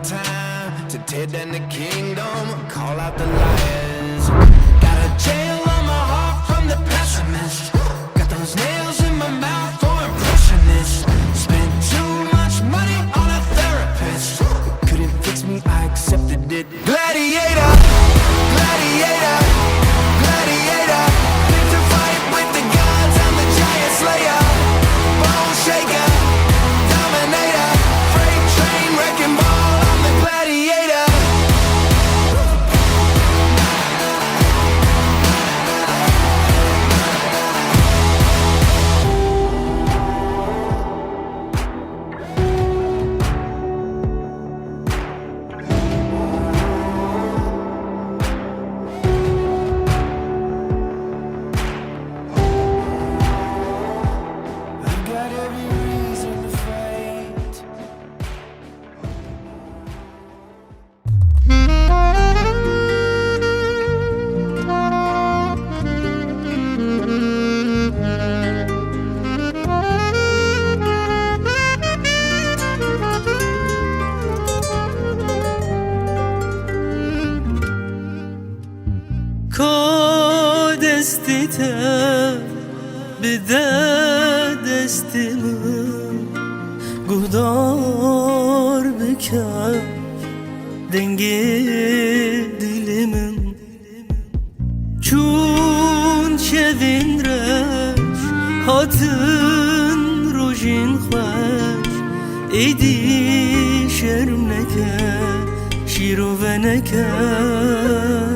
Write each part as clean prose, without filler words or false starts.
time to tear down the kingdom, call out the lions. Got a jail on my heart from the pessimist. Got those nails in my mouth for impressionists. Spent too much money on a therapist. Couldn't fix me, I accepted it. Gladiator, gladiator, gladiator. Fit to fight with the gods, I'm the giant slayer. Bone shaker, dominator. Freight train, wrecking ball, I'm the gladiator. I've got every reason to fight. دستیته بده دستیمو گهدار بکن دنگی دلیمن چون شوین رش هاتن روژین خوش ایدی شرم نکن شیرو و نکن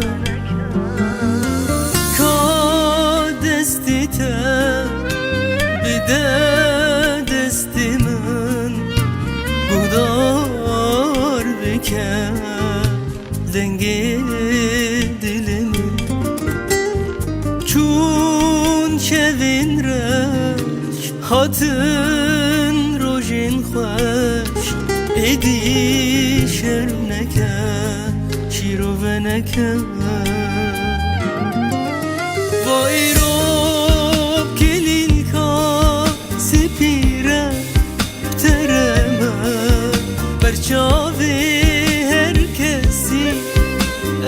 دستی من گودار بکن دنگی دلمی چون شوین رش هاتن روژین خوش ایدی شرم نکن شیرو و نکن وای برچاوی هر کسی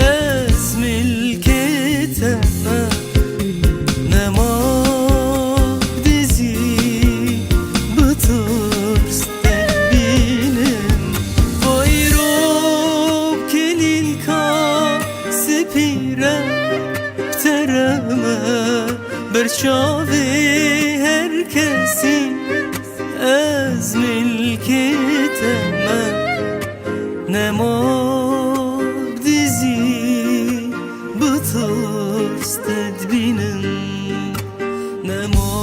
از ملکتم نما دیزی بترس بینم وای رو کلیل کا سپیره ترمه برچاوی هر کسی از ملکتم نماک دیزی بترس تدبینم نما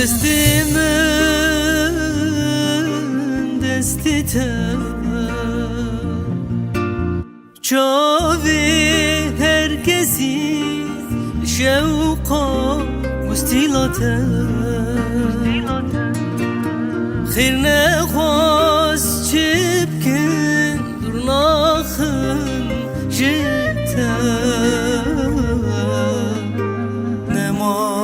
دستی من دستی چاوی هر کسی شوقا مستیلاته خیر نخواست چه بکن درناخن جتا نما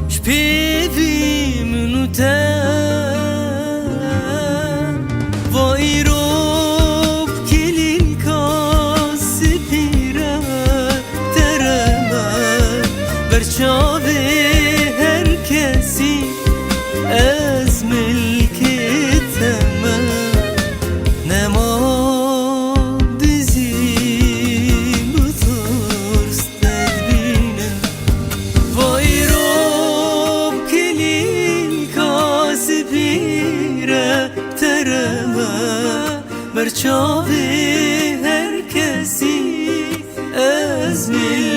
شپیوی منو وای رو کلیل کا سپیره ترمه برچاوی هر کسی از ملکتم نما دیزی بترس بإذن الله